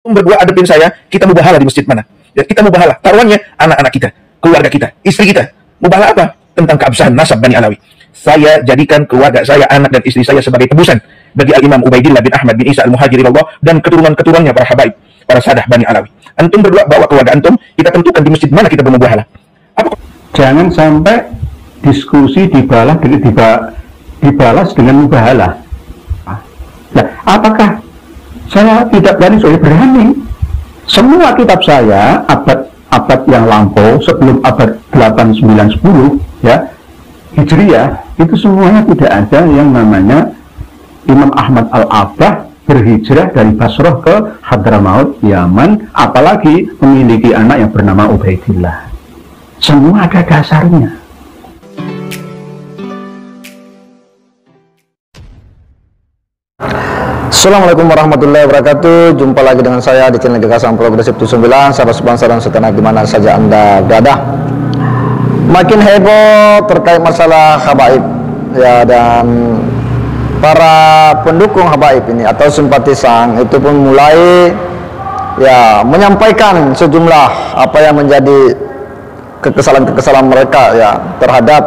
Berdua adepin saya, kita mubahalah di masjid mana? Ya, kita mubahalah. Taruhannya anak-anak kita, keluarga kita, istri kita. Mubahalah apa? Tentang keabsahan nasab Bani Alawi. Saya jadikan keluarga saya, anak dan istri saya sebagai tebusan bagi Al-Imam Ubaidillah bin Ahmad bin Isa Al-Muhajiri Allah dan keturunan-keturunannya para habaib, para sadah Bani Alawi. Antum berdua bawa keluarga antum, kita tentukan di masjid mana kita bermubahalah. Jangan sampai diskusi dibalas dengan mubahalah. Nah, apakah saya tidak berani? Saya berani. Semua kitab saya abad yang lampau sebelum abad 8, 9, 10 ya Hijriyah, itu semuanya tidak ada yang namanya Imam Ahmad Al-Abbah berhijrah dari Basrah ke Hadramaut, Yaman, apalagi memiliki anak yang bernama Ubaidillah. Semua ada dasarnya. Assalamualaikum warahmatullahi wabarakatuh. Jumpa lagi dengan saya di channel Gagasan Progresif 79. Sahabat sebangsa dan setanah dimana saja Anda berada. Makin heboh terkait masalah habaib ya, dan para pendukung habaib ini atau simpatisan itu pun mulai ya menyampaikan sejumlah apa yang menjadi kekesalan mereka ya terhadap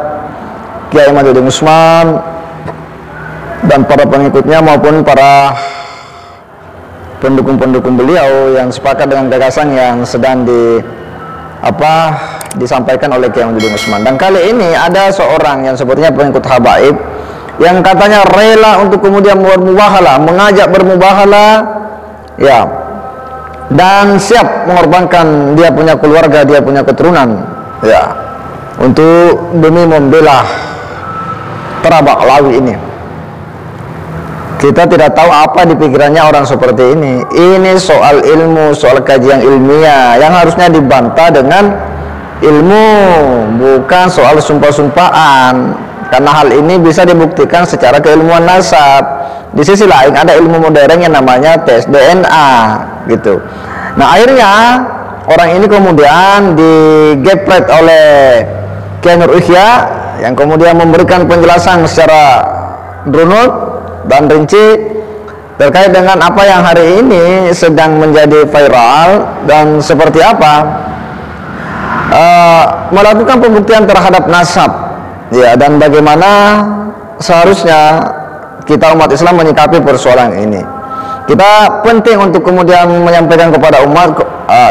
Kiai Imaduddin Usman dan para pengikutnya maupun para pendukung-pendukung beliau yang sepakat dengan gagasan yang sedang disampaikan oleh Kiai Imaduddin Usman. Dan kali ini ada seorang yang sepertinya pengikut habaib yang katanya rela untuk kemudian bermubahalah, mengajak bermubahalah ya, dan siap mengorbankan dia punya keluarga, dia punya keturunan ya, untuk demi membela Terabak Alawi ini. Kita tidak tahu apa di pikirannya orang seperti ini. Ini soal ilmu, soal kajian ilmiah yang harusnya dibantah dengan ilmu, bukan soal sumpah-sumpahan. Karena hal ini bisa dibuktikan secara keilmuan nasab. Di sisi lain ada ilmu modern yang namanya tes DNA gitu. Nah, akhirnya orang ini kemudian digepret oleh Kiai Nur Ihya yang kemudian memberikan penjelasan secara runut dan rinci terkait dengan apa yang hari ini sedang menjadi viral dan seperti apa melakukan pembuktian terhadap nasab ya, dan bagaimana seharusnya kita umat Islam menyikapi persoalan ini. Kita penting untuk kemudian menyampaikan kepada umat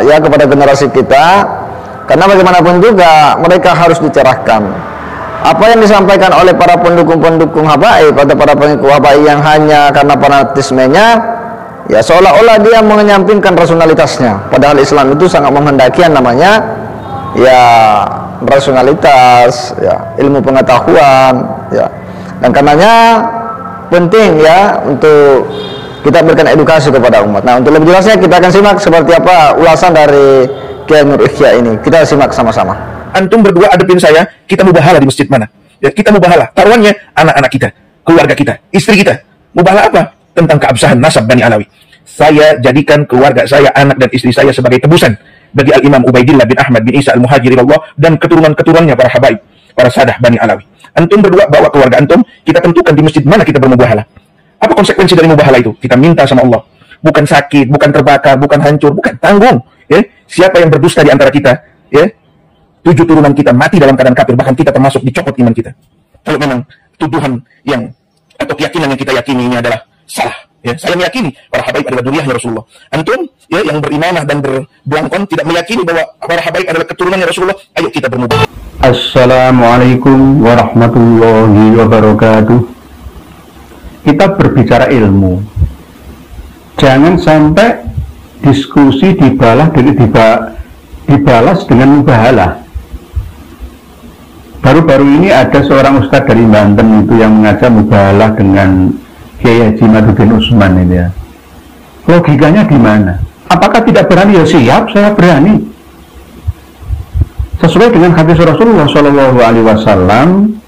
ya, kepada generasi kita, karena bagaimanapun juga mereka harus dicerahkan. Apa yang disampaikan oleh para pendukung-pendukung habaib atau para pengikut habaib yang hanya karena fanatismenya ya, seolah-olah dia menyampingkan rasionalitasnya, padahal Islam itu sangat menghendaki yang namanya ya rasionalitas ya, ilmu pengetahuan ya, dan karenanya penting ya untuk kita berikan edukasi kepada umat. Nah, untuk lebih jelasnya kita akan simak seperti apa ulasan dari Kiai Nur Ihya ini. Kita simak sama-sama. Antum berdua adepin saya, kita mubahalah di masjid mana? Ya, kita mubahalah. Taruhannya anak-anak kita, keluarga kita, istri kita. Mubahalah apa? Tentang keabsahan nasab Bani Alawi. Saya jadikan keluarga saya, anak dan istri saya sebagai tebusan bagi Al-Imam Ubaidillah bin Ahmad bin Isa Al-Muhajiri Allah dan keturunan-keturunannya para habaib, para sadah Bani Alawi. Antum berdua bawa keluarga antum, kita tentukan di masjid mana kita bermubahalah. Apa konsekuensi dari mubahalah itu? Kita minta sama Allah. Bukan sakit, bukan terbakar, bukan hancur, bukan tanggung. Ya, siapa yang berdusta di antara kita, ya, 7 turunan kita mati dalam keadaan kafir, bahkan kita termasuk dicopot iman kita. Kalau memang tuduhan yang atau keyakinan yang kita yakini ini adalah salah, ya, saya meyakini para habaib adalah dzurriyyahnya Rasulullah. Antum ya yang berimamah dan berbelangkon tidak meyakini bahwa para habaib adalah keturunannya Rasulullah. Ayo kita bermubahalah. Assalamualaikum warahmatullahi wabarakatuh. Kita berbicara ilmu. Jangan sampai diskusi dibalas dengan mubahalah. Baru-baru ini ada seorang ustadz dari Banten itu yang mengajak mubahalah dengan Kiai Haji Imaduddin Usman ini ya. Logikanya gimana? Apakah tidak berani? Ya siap, saya berani. Sesuai dengan hadis Rasulullah Shallallahu Alaihi Wasallam,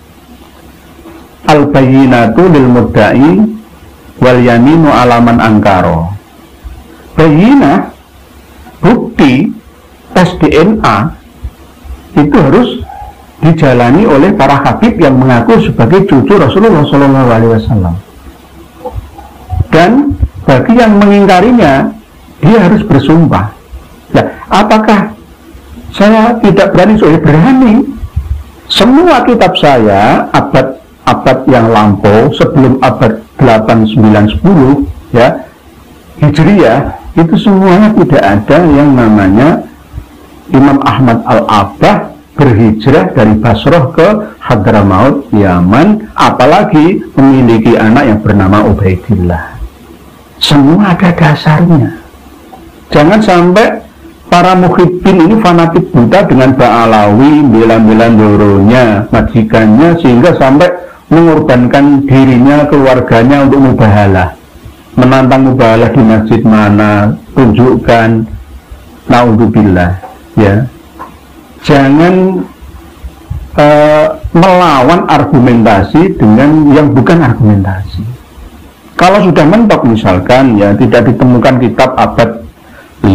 al-bayyinatu lil mudda'i wal yaminu alaman angkaro. Bayyinah, bukti tes DNA itu harus dijalani oleh para habib yang mengaku sebagai cucu Rasulullah SAW. Dan bagi yang mengingkarinya dia harus bersumpah. Nah, apakah saya tidak berani? Saya berani. Semua kitab saya abad yang lampau sebelum abad 8, 9, 10 ya Hijriyah, itu semuanya tidak ada yang namanya Imam Ahmad Al-Abbah berhijrah dari Basrah ke Hadramaut, Yaman, apalagi memiliki anak yang bernama Ubaidillah. Semua ada dasarnya. Jangan sampai para muhibbin ini fanatik buta dengan Ba'alawi, bela-bela doronya, majikannya, sehingga sampai mengorbankan dirinya, keluarganya untuk mubahalah, menantang mubahalah di masjid mana, tunjukkan, naudzubillah, ya. Jangan melawan argumentasi dengan yang bukan argumentasi. Kalau sudah mentok misalkan, ya, tidak ditemukan kitab abad 5,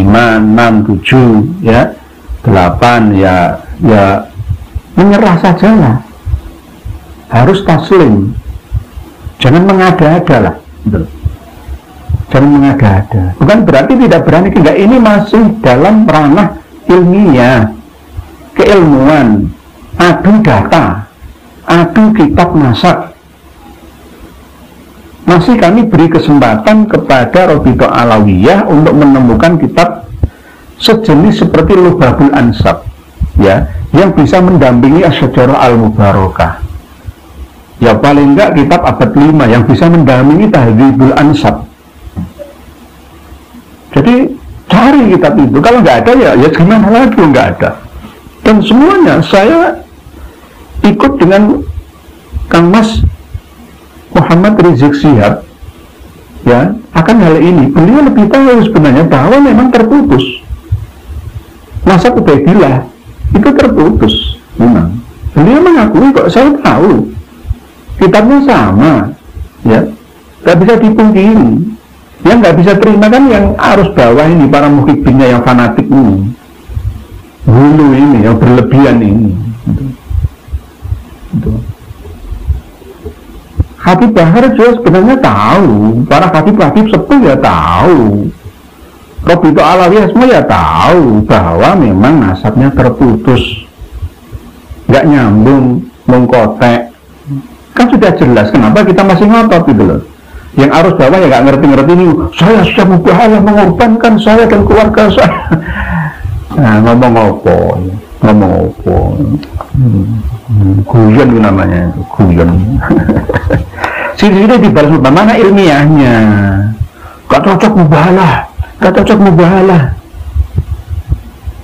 6, 7, ya, 8, ya menyerah sajalah. Harus taslim. Jangan mengada-ada lah. Gitu. Jangan mengada-ada. Bukan berarti tidak berani, enggak, ini masih dalam ranah ilmiah, keilmuan, adu data, adu kitab nasab. Masih kami beri kesempatan kepada Rabithah Alawiyah untuk menemukan kitab sejenis seperti Lubabul Ansab, ya, yang bisa mendampingi Asy-Syajarah Al-Mubarakah. Ya paling enggak kitab abad 5 yang bisa mendampingi Tahdzibul Ansab. Jadi cari kitab itu. Kalau nggak ada, ya gimana lagi, nggak ada. Dan semuanya saya ikut dengan Kang Mas Muhammad Rizik Syihab, ya, akan hal ini. Beliau lebih tahu sebenarnya bahwa memang terputus. Nasab Ubaidillah itu terputus, memang. Beliau mengakui kok, saya tahu. Kitabnya sama, ya, nggak bisa dipungkiri. Yang nggak bisa terima kan yang arus bawah ini, para muhibbinnya yang fanatik ini, hulu ini, yang berlebihan ini. Gitu. Habib Bahar juga sebenarnya tahu, para habib-habib sepuh ya tahu, Rabithah Alawiyah semua ya tahu bahwa memang nasabnya terputus, nggak nyambung, mengkotek. Kan sudah jelas, kenapa kita masih ngotot gitu loh. Yang arus bawah ya nggak ngerti-ngerti ini, saya sudah mubahalah mengorbankan saya dan keluarga saya. Nah, ngomong apa? Guyon itu namanya, itu guyon. Sini dibalas mana ilmiahnya? Gak cocok mubahalah, gak cocok mubahalah.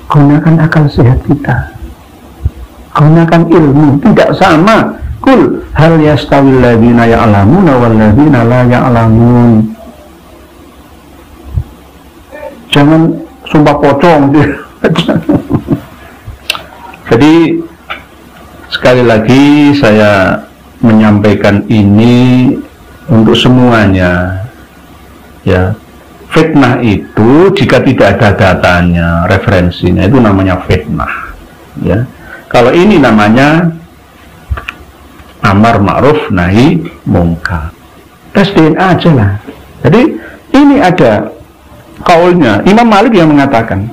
Gunakan akal sehat kita, gunakan ilmu, tidak sama. Kul hal yastawil ladzina ya'lamuna wal ladzina la ya'lamun. Jangan sumpah pocong. Jadi sekali lagi saya menyampaikan ini untuk semuanya, ya. Fitnah itu jika tidak ada datanya, referensinya, itu namanya fitnah, ya. Kalau ini namanya amar ma'ruf nahi mungkar. Tes DNA aja lah. Jadi ini ada kaulnya Imam Malik yang mengatakan,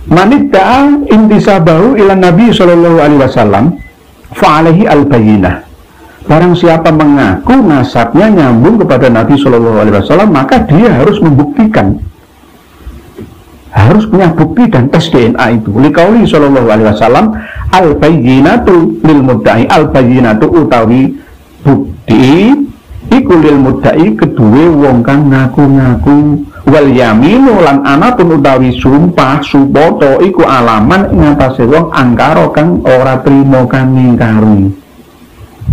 manidda'a intisabahu ila Nabi sallallahu alaihi wasallam fa'alaihi al-bayyinah. Barang siapa mengaku nasabnya nyambung kepada Nabi sallallahu alaihi wasallam, maka dia harus membuktikan, harus punya bukti dan tes DNA itu. Liqauli sallallahu alaihi wasallam, al-bayyinatu lil mudda'i, al-bayyinatu utawi bukti iku lil mudda'i kedue wong kang ngaku-ngaku, wal yaminu lan anatun utawi sumpah supoto iku alaman ing atase wong angkara kang ora trimo kang ngingkari.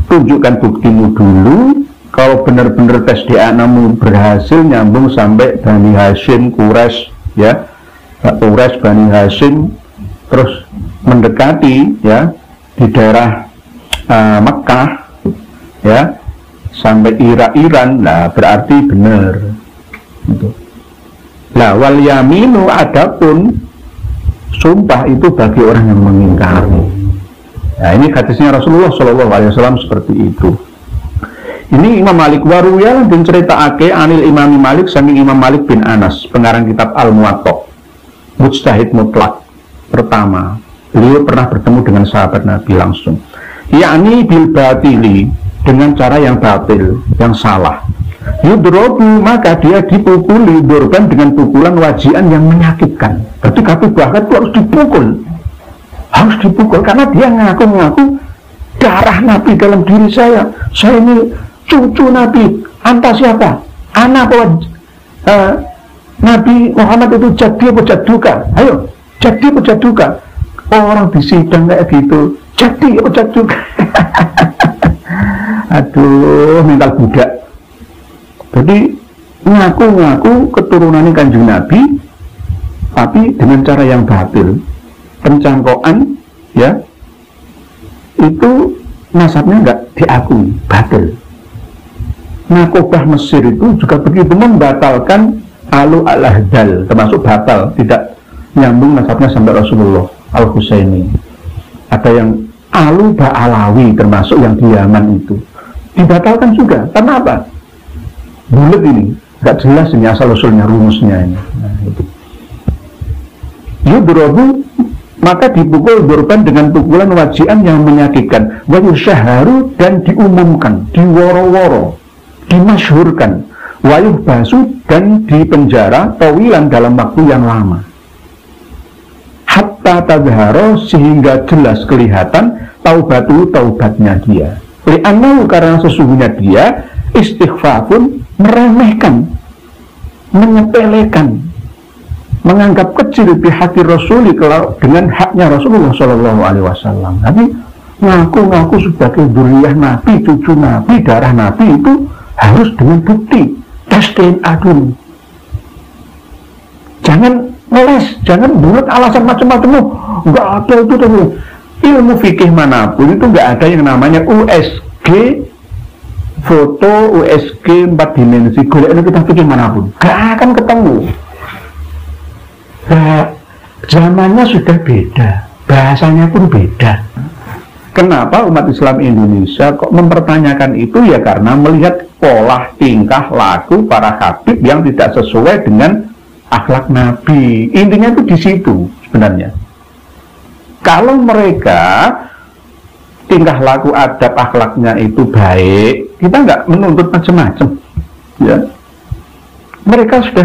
Tunjukkan buktimu dulu. Kalau benar-benar tes DNA-mu berhasil nyambung sampai Bani Hashim, Quraisy, ya, Quraisy, Bani Hashim, terus mendekati, ya, di daerah Mekah, ya, sampai Iran, nah berarti benar. Gitu. Nah, wal yaminu adapun sumpah itu bagi orang yang mengingkari. Nah, ini hadisnya Rasulullah SAW seperti itu. Ini Imam Malik waruya lan diceritaake anil Imam Malik saking Imam Malik bin Anas, pengarang kitab Al-Muwatta, mujtahid mutlak. Pertama, beliau pernah bertemu dengan sahabat Nabi langsung, yakni bil batili, dengan cara yang batil, yang salah. Yudrobu, maka dia dipukuli, dorban dengan pukulan wajian yang menyakitkan. Berarti kaki bahkan itu harus dipukul karena dia ngaku-ngaku darah Nabi dalam diri saya ini cucu Nabi. Anta siapa? Anak apa? Nabi Muhammad itu jadi apa jaduka? Ayo, jadi apa jaduka? Orang di sidang kayak gitu, jadi apa jaduka? Aduh, mental budak. Jadi ngaku-ngaku keturunannya Kanjeng Nabi, tapi dengan cara yang batil, pencangkokan, ya, itu nasabnya nggak diakui, batil. Nakobah Mesir itu juga begitu, membatalkan alu al-ahdal, termasuk batal, tidak nyambung nasabnya sampai Rasulullah al-Husaini. Ada yang alu ba'alawi, termasuk yang di Yaman itu, dibatalkan juga. Karena apa? Bulat ini, nggak jelas ini asal-usulnya, rumusnya ini. Nah, itu. Yudrobu, maka dipukul dorban dengan pukulan wajian yang menyakitkan, wa yusyaharu, dan diumumkan, diworo-woro, dimasyhurkan, wa yuhbasu, dan dipenjara tawilan dalam waktu yang lama, hatta tadharo, sehingga jelas kelihatan taubatnya dia. Li'annahu, karena sesungguhnya dia istighfafun, meremehkan, menyepelekan, menganggap kecil bihaqi Rasuli, dengan haknya Rasulullah SAW. Tapi ngaku-ngaku sebagai dzurriyyah Nabi, cucu Nabi, darah Nabi, itu harus dengan bukti, tes DNA dulu. Jangan ngeles, jangan buat alasan macam-macam. Enggak ada itu tuh. Ilmu fikih manapun itu enggak ada yang namanya USG foto, USG 4 dimensi. Golek kita fikih manapun, gak akan ketemu. Nah, zamannya sudah beda, bahasanya pun beda. Kenapa umat Islam Indonesia kok mempertanyakan itu? Ya karena melihat pola tingkah laku para habib yang tidak sesuai dengan akhlak Nabi. Intinya itu di situ sebenarnya. Kalau mereka tingkah laku adab akhlaknya itu baik, kita nggak menuntut macam-macam, ya. Mereka sudah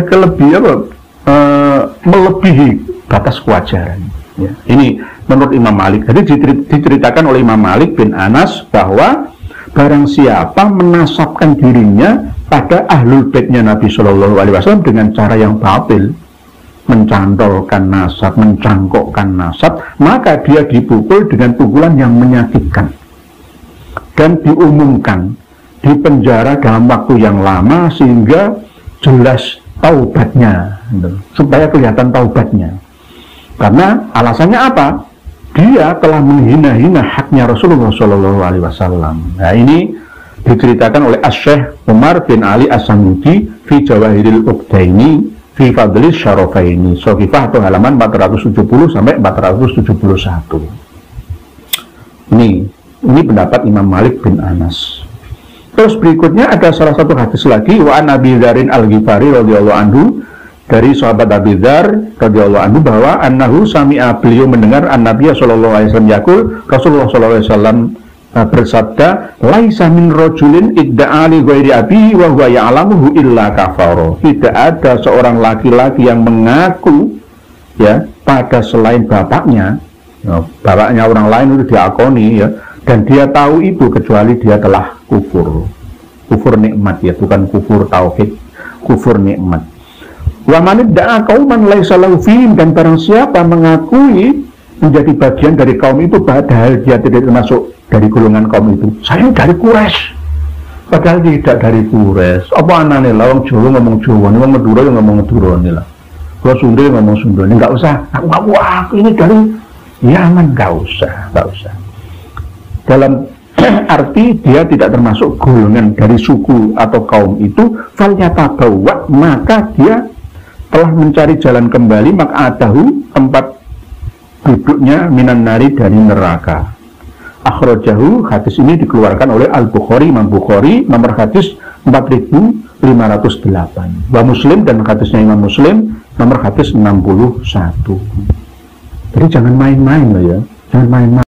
melebihi batas kewajaran, ya. Ini menurut Imam Malik. Jadi diceritakan oleh Imam Malik bin Anas bahwa barang siapa menasabkan dirinya pada ahlul baitnya Nabi Shallallahu Alaihi Wasallam dengan cara yang batil, mencantolkan nasab, mencangkokkan nasab, maka dia dipukul dengan pukulan yang menyakitkan dan diumumkan, dipenjara dalam waktu yang lama sehingga jelas taubatnya, supaya kelihatan taubatnya. Karena alasannya apa? Dia telah menghina-hina haknya Rasulullah SAW. Nah, ini diceritakan oleh Asy-Syaikh Umar bin Ali As-Samudi fi Jawahiril Uqdaini fi Fadlis Syarafaini, Shaqifah atau halaman 470 sampai 471. Ini pendapat Imam Malik bin Anas. Terus berikutnya ada salah satu hadis lagi, wa an Abi Dzarin Al-Ghifari radhiyallahu anhu, dari sahabat Abi Dzar radhiyallahu anhu, bahwa annahu sami'a, beliau mendengar an-Nabiy sallallahu alaihi wasallam yaqul, Rasulullah sallallahu alaihi wasallam bersabda, laisa min rajulin idda'a li ghairi abihi wa huwa ya'lamuhu illa kafara. Tidak ada seorang laki-laki yang mengaku, ya, pada selain bapaknya, ya, bapaknya orang lain itu diakoni, ya, dan dia tahu itu, kecuali dia telah kufur nikmat, ya, bukan kufur tauhid, kufur nikmat. Wa man idda'a qauman laisa lahu fihim, dan barang siapa mengakui menjadi bagian dari kaum itu padahal dia tidak termasuk dari golongan kaum itu, saya dari Quraisy, padahal tidak dari Quraisy. Apa anane lah, wong Jawa ngomong Jawa, wong Madura yang ngomong Madura nih lah, wong Sunda ngomong Sunda, ini nggak usah aku ini dari Yaman, nggak usah. Dalam arti dia tidak termasuk golongan dari suku atau kaum itu, falyatabawa, maka dia telah mencari jalan kembali, maka adahu, tempat duduknya, minan nari, dari neraka. akhrajahu, hadis ini dikeluarkan oleh Al-Bukhari, Imam Bukhari, nomor hadis 4508. Wa Muslim, dan hadisnya Imam Muslim, nomor hadis 61. Jadi jangan main-main loh ya, jangan main-main.